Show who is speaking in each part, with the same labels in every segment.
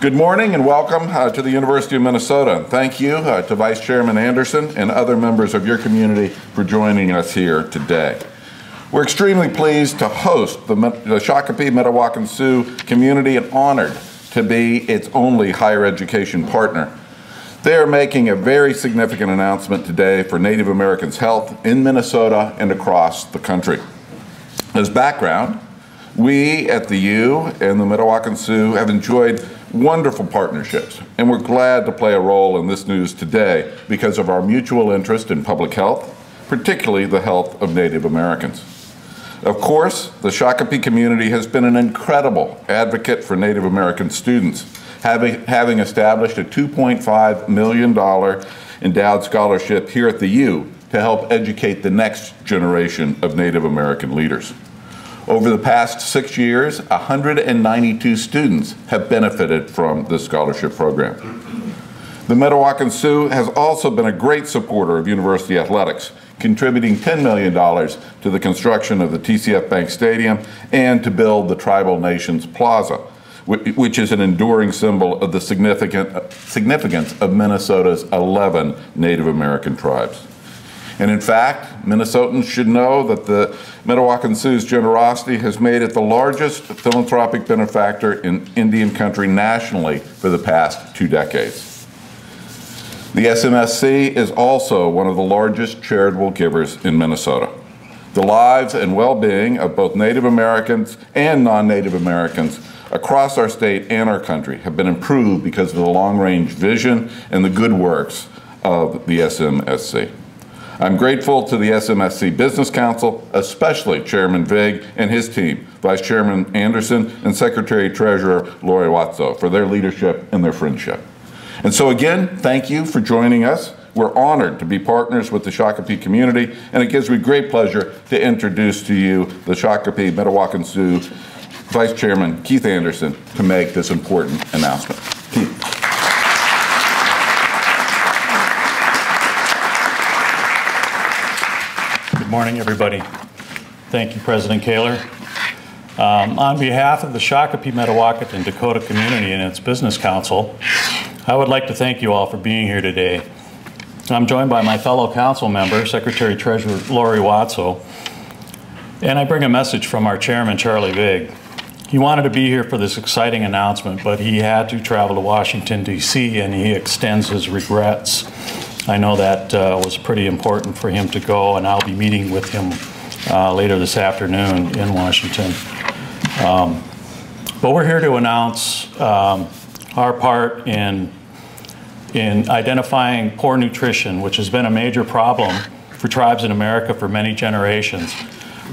Speaker 1: Good morning and welcome to the University of Minnesota. And thank you to Vice Chairman Anderson and other members of your community for joining us here today. We're extremely pleased to host the Shakopee Mdewakanton Sioux Community and honored to be its only higher education partner. They are making a very significant announcement today for Native Americans' health in Minnesota and across the country. As background, we at the U and the Mdewakanton Sioux have enjoyed wonderful partnerships, and we're glad to play a role in this news today because of our mutual interest in public health, particularly the health of Native Americans. Of course, the Shakopee community has been an incredible advocate for Native American students, having established a $2.5 million endowed scholarship here at the U to help educate the next generation of Native American leaders. Over the past 6 years, 192 students have benefited from this scholarship program. The Mdewakanton Sioux has also been a great supporter of university athletics, contributing $10 million to the construction of the TCF Bank Stadium and to build the Tribal Nations Plaza, which is an enduring symbol of the significance of Minnesota's 11 Native American tribes. And in fact, Minnesotans should know that the Mdewakanton Sioux's generosity has made it the largest philanthropic benefactor in Indian country nationally for the past 2 decades. The SMSC is also one of the largest charitable givers in Minnesota. The lives and well-being of both Native Americans and non-Native Americans across our state and our country have been improved because of the long-range vision and the good works of the SMSC. I'm grateful to the SMSC Business Council, especially Chairman Vig and his team, Vice Chairman Anderson and Secretary Treasurer Lori Watso for their leadership and their friendship. And so again, thank you for joining us. We're honored to be partners with the Shakopee community, and it gives me great pleasure to introduce to you the Shakopee Mdewakanton Sioux Vice Chairman Keith Anderson to make this important announcement. Keith.
Speaker 2: Good morning, everybody. Thank you, President Kaler. On behalf of the Shakopee Mdewakanton Dakota community and its Business Council, I would like to thank you all for being here today. I'm joined by my fellow council member, Secretary Treasurer Lori Watso, and I bring a message from our chairman, Charlie Vig. He wanted to be here for this exciting announcement, but he had to travel to Washington, D.C., and he extends his regrets. I know that was pretty important for him to go, and I'll be meeting with him later this afternoon in Washington. But we're here to announce our part in identifying poor nutrition, which has been a major problem for tribes in America for many generations.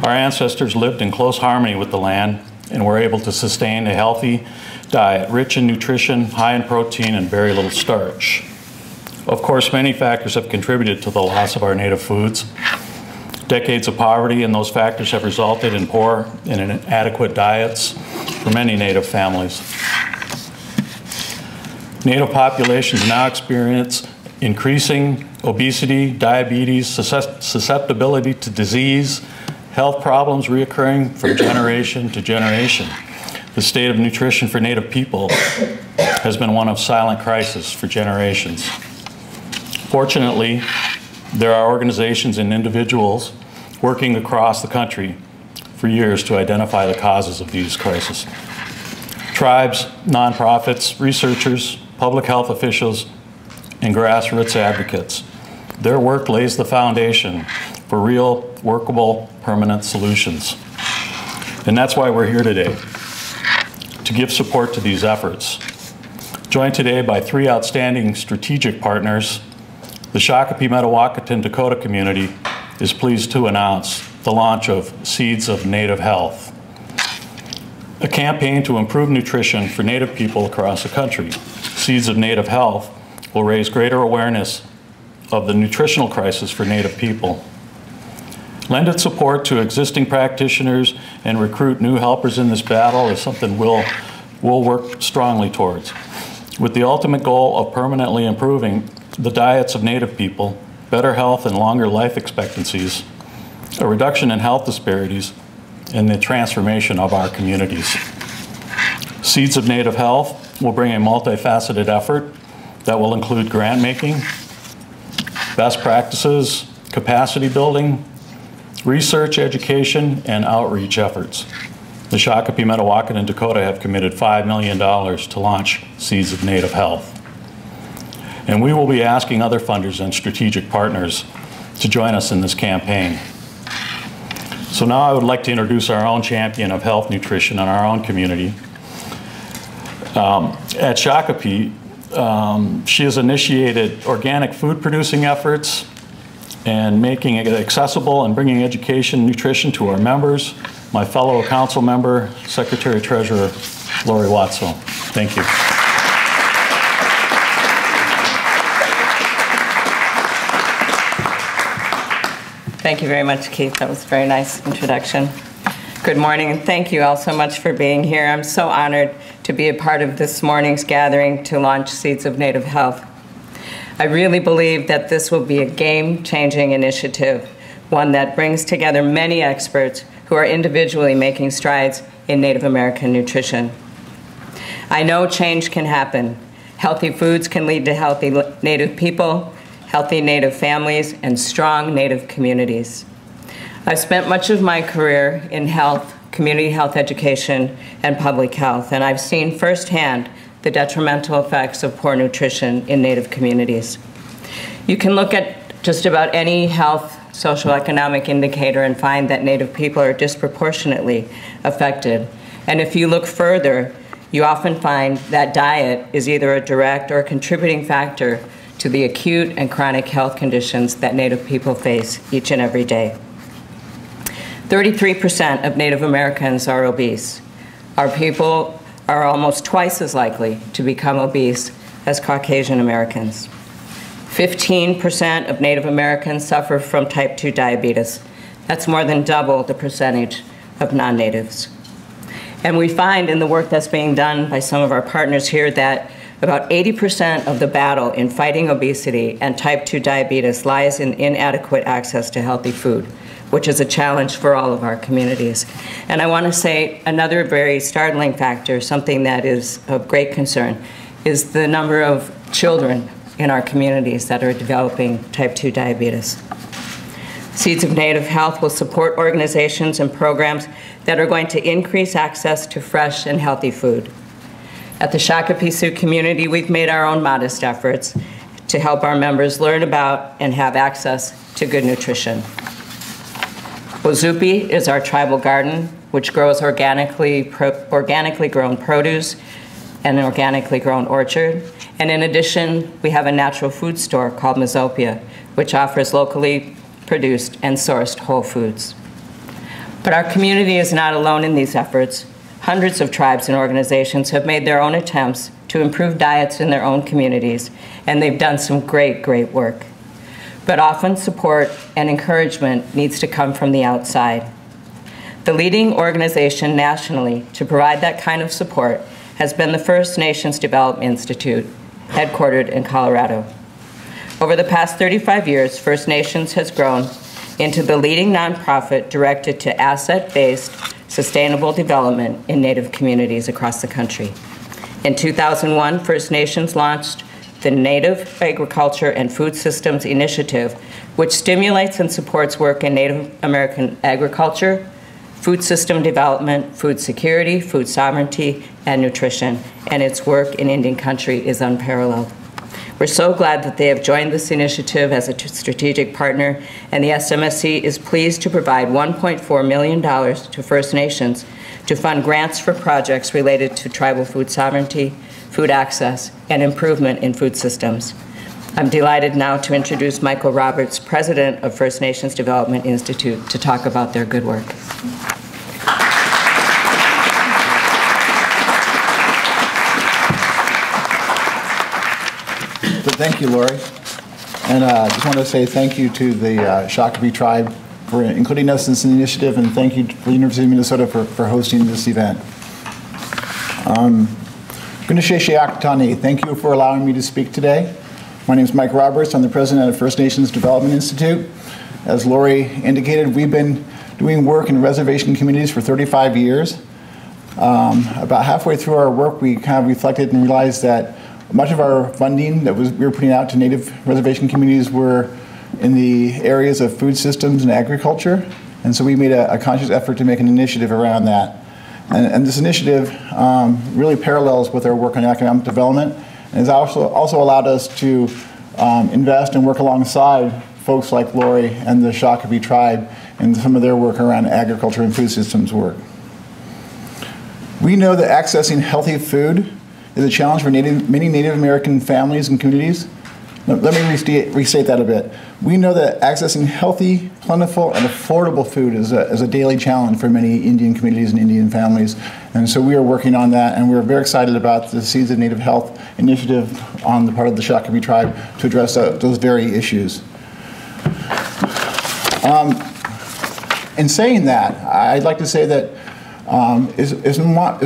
Speaker 2: Our ancestors lived in close harmony with the land and were able to sustain a healthy diet, rich in nutrition, high in protein, and very little starch. Of course, many factors have contributed to the loss of our native foods. Decades of poverty and those factors have resulted in poor and inadequate diets for many native families. Native populations now experience increasing obesity, diabetes, susceptibility to disease, health problems reoccurring from generation to generation. The state of nutrition for Native people has been one of silent crisis for generations. Fortunately, there are organizations and individuals working across the country for years to identify the causes of these crises. Tribes, nonprofits, researchers, public health officials, and grassroots advocates. Their work lays the foundation for real, workable, permanent solutions. And that's why we're here today, to give support to these efforts. Joined today by 3 outstanding strategic partners, the Shakopee Mdewakanton Dakota community is pleased to announce the launch of Seeds of Native Health, a campaign to improve nutrition for Native people across the country. Seeds of Native Health will raise greater awareness of the nutritional crisis for Native people, lend its support to existing practitioners, and recruit new helpers in this battle is something we'll work strongly towards, with the ultimate goal of permanently improving the diets of Native people, better health and longer life expectancies, a reduction in health disparities, and the transformation of our communities. Seeds of Native Health will bring a multifaceted effort that will include grant making, best practices, capacity building, research, education, and outreach efforts. The Shakopee Mdewakanton Dakota have committed $5 million to launch Seeds of Native Health. And we will be asking other funders and strategic partners to join us in this campaign. So now I would like to introduce our own champion of health nutrition in our own community. At Shakopee, she has initiated organic food producing efforts and making it accessible and bringing education and nutrition to our members. My fellow council member, Secretary Treasurer Lori Watso. Thank you.
Speaker 3: Thank you very much, Keith. That was a very nice introduction. Good morning, and thank you all so much for being here. I'm so honored to be a part of this morning's gathering to launch Seeds of Native Health. I really believe that this will be a game-changing initiative, one that brings together many experts who are individually making strides in Native American nutrition. I know change can happen. Healthy foods can lead to healthy Native people, healthy Native families, and strong Native communities. I've spent much of my career in health, community health education, and public health, and I've seen firsthand the detrimental effects of poor nutrition in Native communities. You can look at just about any health socioeconomic indicator and find that Native people are disproportionately affected. And if you look further, you often find that diet is either a direct or a contributing factor to the acute and chronic health conditions that Native people face each and every day. 33% of Native Americans are obese. Our people are almost twice as likely to become obese as Caucasian Americans. 15% of Native Americans suffer from type 2 diabetes. That's more than double the percentage of non-natives. And we find in the work that's being done by some of our partners here that about 80% of the battle in fighting obesity and type 2 diabetes lies in inadequate access to healthy food, which is a challenge for all of our communities. And I want to say another very startling factor, something that is of great concern, is the number of children in our communities that are developing type 2 diabetes. Seeds of Native Health will support organizations and programs that are going to increase access to fresh and healthy food. At the Shakopee Sioux Community, we've made our own modest efforts to help our members learn about and have access to good nutrition. Bozupi is our tribal garden, which grows organically grown produce and an organically grown orchard. And in addition, we have a natural food store called Mizopia, which offers locally produced and sourced whole foods. But our community is not alone in these efforts. Hundreds of tribes and organizations have made their own attempts to improve diets in their own communities, and they've done some great, great work. But often support and encouragement needs to come from the outside. The leading organization nationally to provide that kind of support has been the First Nations Development Institute, headquartered in Colorado. Over the past 35 years, First Nations has grown into the leading nonprofit directed to asset-based sustainable development in Native communities across the country. In 2001, First Nations launched the Native Agriculture and Food Systems Initiative, which stimulates and supports work in Native American agriculture, food system development, food security, food sovereignty, and nutrition, and its work in Indian country is unparalleled. We're so glad that they have joined this initiative as a strategic partner, and the SMSC is pleased to provide $1.4 million to First Nations to fund grants for projects related to tribal food sovereignty, food access, and improvement in food systems. I'm delighted now to introduce Michael Roberts, President of First Nations Development Institute, to talk about their good work.
Speaker 4: Thank you, Lori. And I just want to say thank you to the Shakopee tribe for including us in this initiative, and thank you to the University of Minnesota for hosting this event. Thank you for allowing me to speak today. My name is Mike Roberts. I'm the president of First Nations Development Institute. As Lori indicated, we've been doing work in reservation communities for 35 years. About halfway through our work, we kind of reflected and realized that much of our funding that we were putting out to Native reservation communities were in the areas of food systems and agriculture. And so we made a conscious effort to make an initiative around that. And this initiative really parallels with our work on economic development, and has also allowed us to invest and work alongside folks like Lori and the Shakopee tribe in some of their work around agriculture and food systems work. We know that accessing healthy food is a challenge for many Native American families and communities. Now, let me restate that a bit. We know that accessing healthy, plentiful, and affordable food is a daily challenge for many Indian communities and Indian families. And so we are working on that, and we're very excited about the Seeds of Native Health initiative on the part of the Shakopee tribe to address those very issues. In saying that, I'd like to say that it's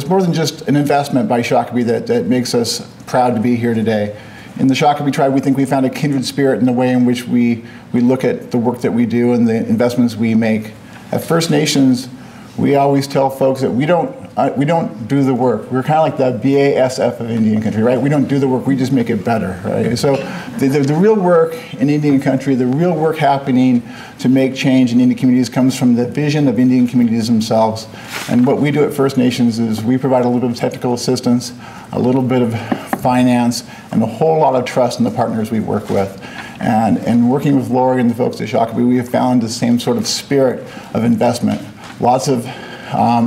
Speaker 4: more than just an investment by Shakopee that makes us proud to be here today. In the Shakopee tribe, we think we found a kindred spirit in the way in which we look at the work that we do and the investments we make. At First Nations, we always tell folks that we don't do the work. We're kind of like the BASF of Indian country, right? We don't do the work, we just make it better, right? So the real work in Indian country, the real work happening to make change in Indian communities comes from the vision of Indian communities themselves. And what we do at First Nations is we provide a little bit of technical assistance, a little bit of finance, and a whole lot of trust in the partners we work with. And working with Lori and the folks at Shakopee, we have found the same sort of spirit of investment. Lots of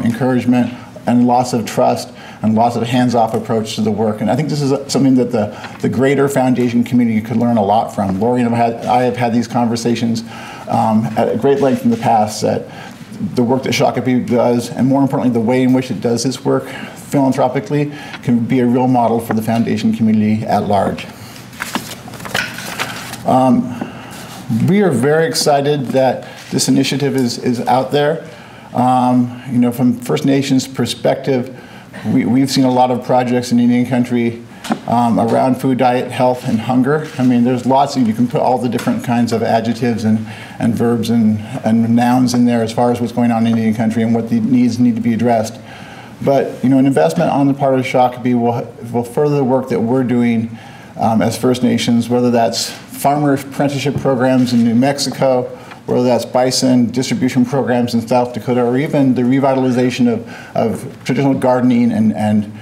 Speaker 4: encouragement and lots of trust and lots of hands-off approach to the work. And I think this is something that the greater foundation community could learn a lot from. Lori and I have had these conversations at great length in the past, that the work that Shakopee does, and more importantly, the way in which it does its work philanthropically, can be a real model for the foundation community at large. We are very excited that this initiative is out there. You know, from First Nations perspective, we've seen a lot of projects in Indian country around food, diet, health, and hunger. I mean, there's lots of, you can put all the different kinds of adjectives and verbs and nouns in there as far as what's going on in Indian country and what the needs need to be addressed. But, you know, an investment on the part of Shakopee will further the work that we're doing as First Nations, whether that's farmer apprenticeship programs in New Mexico, whether that's bison distribution programs in South Dakota, or even the revitalization of traditional gardening and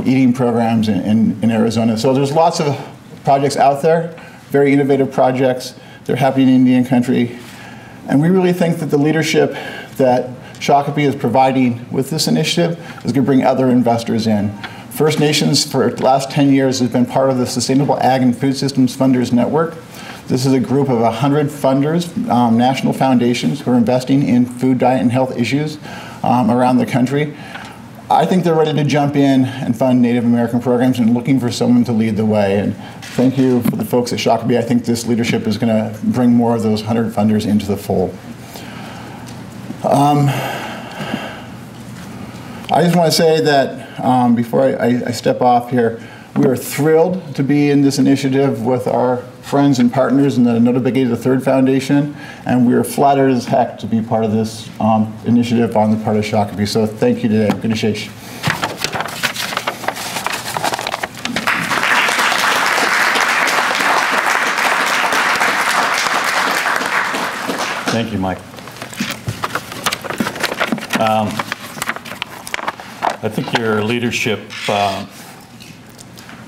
Speaker 4: eating programs in Arizona. So there's lots of projects out there, very innovative projects. They're happening in Indian country. And we really think that the leadership that Shakopee is providing with this initiative is going to bring other investors in. First Nations, for the last 10 years, has been part of the Sustainable Ag and Food Systems Funders Network. This is a group of 100 funders, national foundations, who are investing in food, diet, and health issues around the country. I think they're ready to jump in and fund Native American programs and looking for someone to lead the way. And thank you for the folks at Shakopee. I think this leadership is going to bring more of those 100 funders into the fold. I just want to say that before I step off here, we are thrilled to be in this initiative with our friends and partners in the Notabegay III Foundation, and we are flattered as heck to be part of this initiative on the part of Shakopee. So thank you today. Good to
Speaker 2: Thank you, Mike. I think your leadership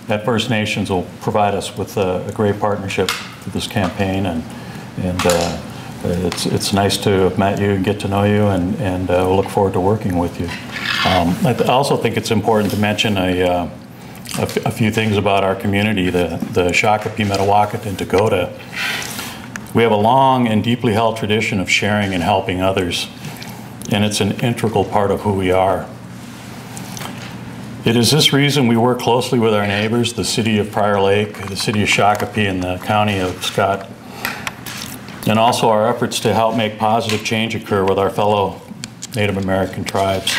Speaker 2: at First Nations will provide us with a great partnership for this campaign, and it's nice to have met you and get to know you, and we'll look forward to working with you. I also think it's important to mention a few things about our community, the Shakopee Mdewakanton Dakota. We have a long and deeply held tradition of sharing and helping others, and it's an integral part of who we are. It is this reason we work closely with our neighbors, the city of Prior Lake, the city of Shakopee, and the county of Scott, and also our efforts to help make positive change occur with our fellow Native American tribes.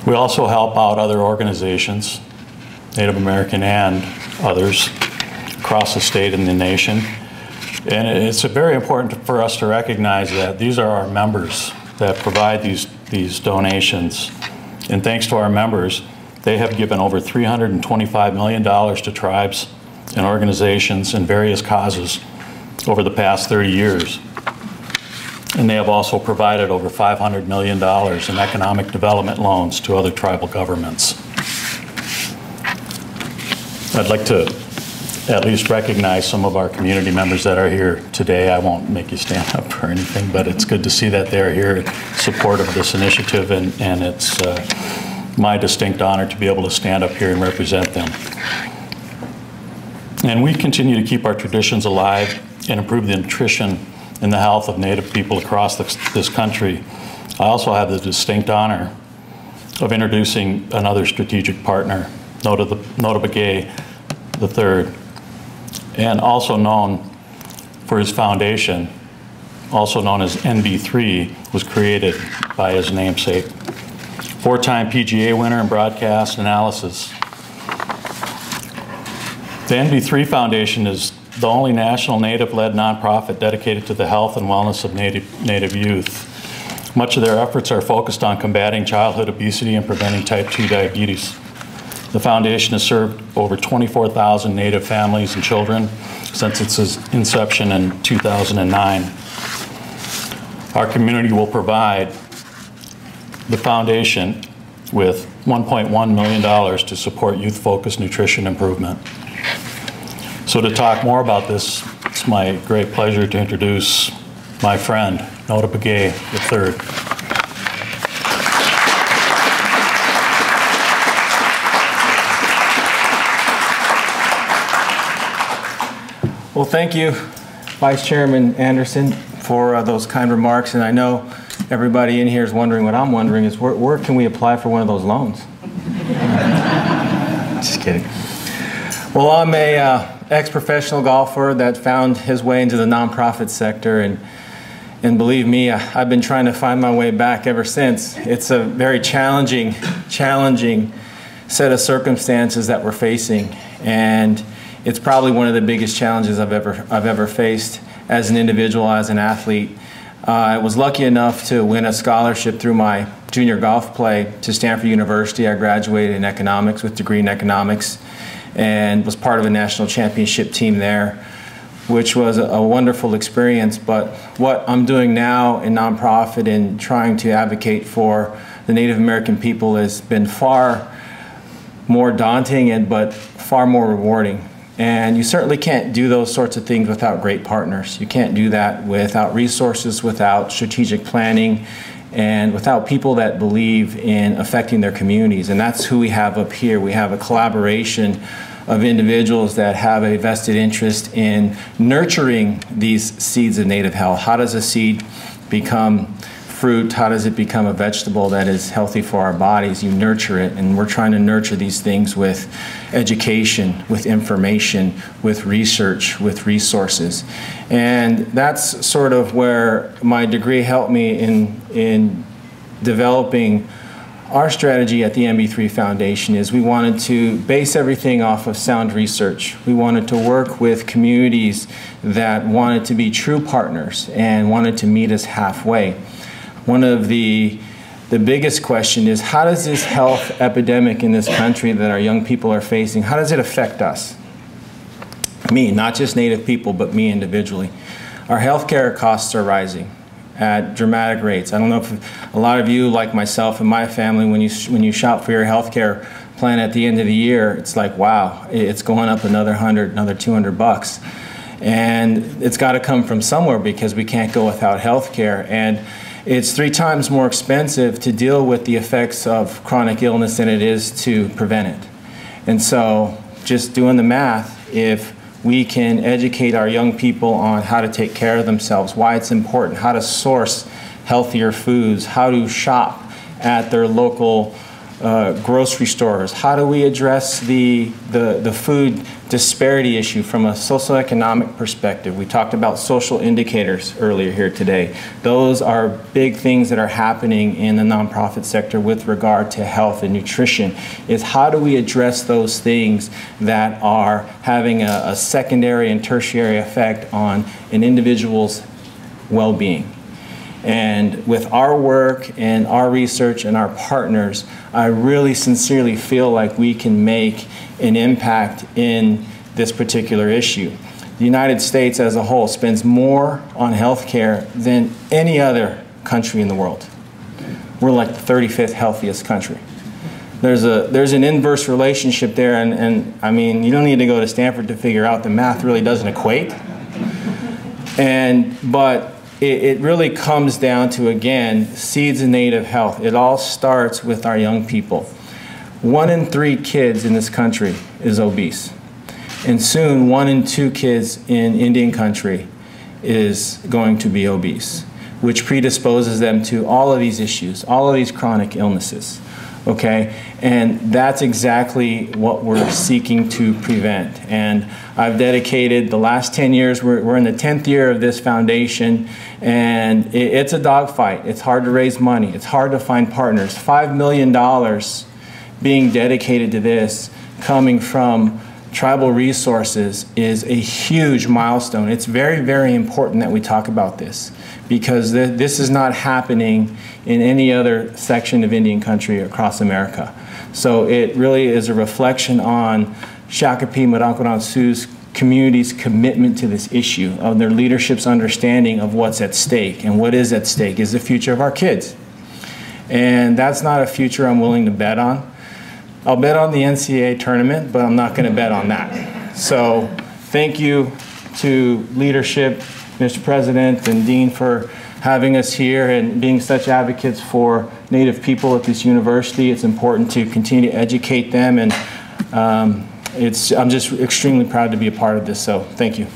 Speaker 2: We also help out other organizations, Native American and others, across the state and the nation. And it's very important for us to recognize that these are our members. that provide these donations. And thanks to our members, they have given over $325 million to tribes and organizations and various causes over the past 30 years. And they have also provided over $500 million in economic development loans to other tribal governments. I'd like to at least recognize some of our community members that are here today. I won't make you stand up or anything, but it's good to see that they're here in support of this initiative, and it's my distinct honor to be able to stand up here and represent them. And we continue to keep our traditions alive and improve the nutrition and the health of Native people across this country. I also have the distinct honor of introducing another strategic partner, Nodabagay III, and also known for his foundation, also known as NB3, was created by his namesake. Four-time PGA winner in broadcast analysis. The NB3 Foundation is the only national Native-led nonprofit dedicated to the health and wellness of Native youth. Much of their efforts are focused on combating childhood obesity and preventing type 2 diabetes. The foundation has served over 24,000 Native families and children since its inception in 2009. Our community will provide the foundation with $1.1 million to support youth-focused nutrition improvement. So to talk more about this, it's my great pleasure to introduce my friend, Nodabagay III.
Speaker 5: Well, thank you, Vice Chairman Anderson, for those kind remarks. And I know everybody in here is wondering what I'm wondering is where can we apply for one of those loans? Just kidding. Well, I'm a ex-professional golfer that found his way into the nonprofit sector, and believe me, I've been trying to find my way back ever since. It's a very challenging set of circumstances that we're facing, and it's probably one of the biggest challenges I've ever faced as an individual, as an athlete. I was lucky enough to win a scholarship through my junior golf play to Stanford University. I graduated in economics with a degree in economics and was part of a national championship team there, which was a wonderful experience. But what I'm doing now in nonprofit and trying to advocate for the Native American people has been far more daunting but far more rewarding. And you certainly can't do those sorts of things without great partners. You can't do that without resources, without strategic planning, and without people that believe in affecting their communities. And that's who we have up here. We have a collaboration of individuals that have a vested interest in nurturing these seeds of Native health. How does a seed become fruit? How does it become a vegetable that is healthy for our bodies? You nurture it, and we're trying to nurture these things with education, with information, with research, with resources. And that's sort of where my degree helped me in developing our strategy at the NB3 Foundation. Is we wanted to base everything off of sound research. We wanted to work with communities that wanted to be true partners and wanted to meet us halfway. One of the biggest question is, how does this health epidemic in this country that our young people are facing, how does it affect us? Me, not just Native people, but me individually. Our healthcare costs are rising at dramatic rates. I don't know if a lot of you, like myself and my family, when you shop for your healthcare plan at the end of the year, it's like, wow, it's going up another 100, another 200 bucks. And it's got to come from somewhere because we can't go without healthcare. And it's 3 times more expensive to deal with the effects of chronic illness than it is to prevent it. And so, just doing the math, if we can educate our young people on how to take care of themselves, why it's important, how to source healthier foods, how to shop at their local grocery stores, how do we address the food disparity issue from a socioeconomic perspective. We talked about social indicators earlier here today. Those are big things that are happening in the nonprofit sector with regard to health and nutrition, is how do we address those things that are having a secondary and tertiary effect on an individual's well-being. And with our work and our research and our partners, I really sincerely feel like we can make an impact in this particular issue. The United States as a whole spends more on healthcare than any other country in the world. We're like the 35th healthiest country. There's an inverse relationship there, and I mean, you don't need to go to Stanford to figure out the math really doesn't equate. But it really comes down to, again, seeds of native health. It all starts with our young people. 1 in 3 kids in this country is obese. And soon 1 in 2 kids in Indian country is going to be obese, which predisposes them to all of these issues, all of these chronic illnesses. Okay, and that's exactly what we're seeking to prevent. And I've dedicated the last 10 years, we're in the 10th year of this foundation, and it's a dogfight. It's hard to raise money. It's hard to find partners. $5 million being dedicated to this, coming from tribal resources, is a huge milestone. It's very, very important that we talk about this, because this is not happening in any other section of Indian country across America. So it really is a reflection on Shakopee Mdewakanton Sioux Community's commitment to this issue, of their leadership's understanding of what's at stake. And what is at stake is the future of our kids. And that's not a future I'm willing to bet on. I'll bet on the NCAA tournament, but I'm not going to bet on that. So thank you to leadership, Mr. President and Dean, for having us here and being such advocates for Native people at this university. It's important to continue to educate them, and I'm just extremely proud to be a part of this, so thank you.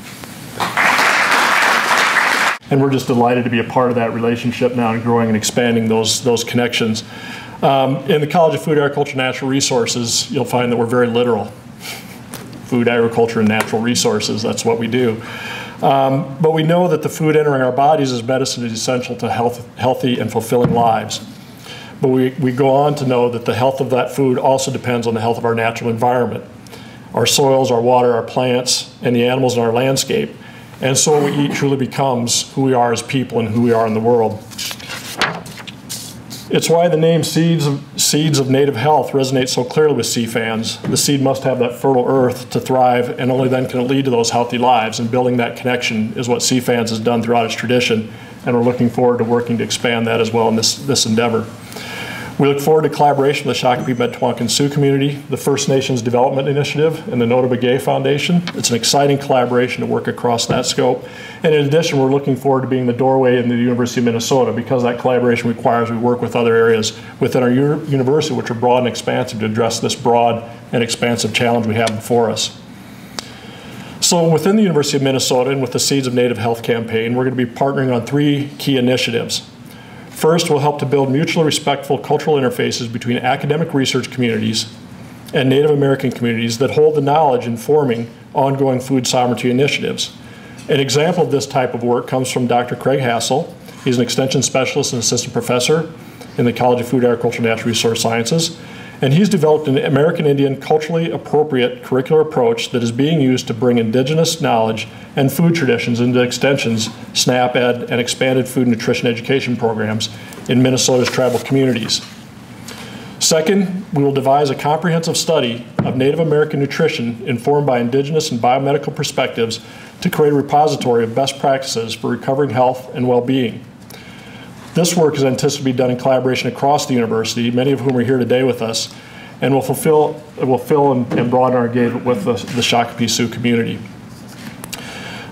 Speaker 6: And we're just delighted to be a part of that relationship now and growing and expanding those connections. In the College of Food, Agriculture, and Natural Resources, you'll find that we're very literal. Food, agriculture, and natural resources, that's what we do. But we know that the food entering our bodies as medicine is essential to healthy and fulfilling lives. But we go on to know that the health of that food also depends on the health of our natural environment, our soils, our water, our plants, and the animals in our landscape. And so what we eat truly becomes who we are as people and who we are in the world. It's why the name Seeds of Native Health resonates so clearly with Sea fans. The seed must have that fertile earth to thrive, and only then can it lead to those healthy lives. And building that connection is what Sea fans has done throughout its tradition, and we're looking forward to working to expand that as well in this endeavor. We look forward to collaboration with the Shakopee Mdewakanton Sioux Community, the First Nations Development Initiative, and the Notah Foundation. It's an exciting collaboration to work across that scope. And in addition, we're looking forward to being the doorway in the University of Minnesota, because that collaboration requires we work with other areas within our university, which are broad and expansive, to address this broad and expansive challenge we have before us. So within the University of Minnesota and with the Seeds of Native Health campaign, we're going to be partnering on 3 key initiatives. First, we'll help to build mutually respectful cultural interfaces between academic research communities and Native American communities that hold the knowledge informing ongoing food sovereignty initiatives. An example of this type of work comes from Dr. Craig Hassel. He's an extension specialist and assistant professor in the College of Food, Agriculture, and Natural Resource Sciences. And he's developed an American Indian culturally appropriate curricular approach that is being used to bring indigenous knowledge and food traditions into extensions, SNAP Ed, and expanded food and nutrition education programs in Minnesota's tribal communities. Second, we will devise a comprehensive study of Native American nutrition informed by indigenous and biomedical perspectives to create a repository of best practices for recovering health and well-being. This work is anticipated to be done in collaboration across the university, many of whom are here today with us, and will fill and broaden our engagement with the Shakopee Sioux community.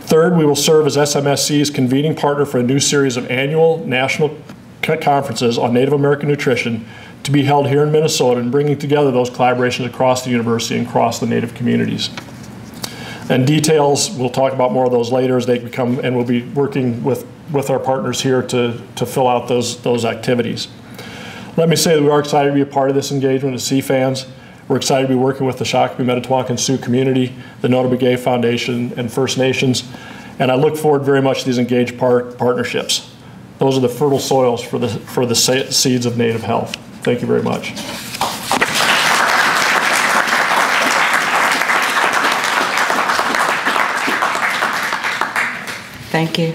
Speaker 6: Third, we will serve as SMSC's convening partner for a new series of annual national conferences on Native American nutrition to be held here in Minnesota, and bringing together those collaborations across the university and across the Native communities. And details, we'll talk about more of those later as they become, and we'll be working with our partners here to fill out those activities. Let me say that we are excited to be a part of this engagement as Sea fans. We're excited to be working with the Shakopee Mdewakanton Sioux Community, the Notah Foundation, and First Nations, and I look forward very much to these engaged partnerships. Those are the fertile soils for the Seeds of Native Health. Thank you very much.
Speaker 3: Thank you.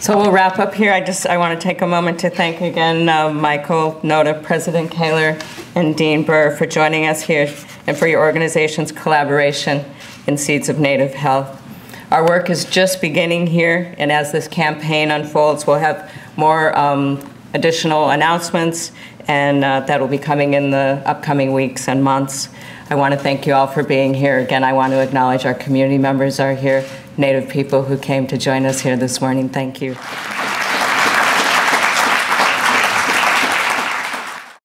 Speaker 3: So we'll wrap up here. I want to take a moment to thank again Michael Noda, President Kaler, and Dean Burr for joining us here and for your organization's collaboration in Seeds of Native Health. Our work is just beginning here, and as this campaign unfolds, we'll have more additional announcements, and that will be coming in the upcoming weeks and months. I want to thank you all for being here. Again, I want to acknowledge our community members are here, Native people who came to join us here this morning. Thank you.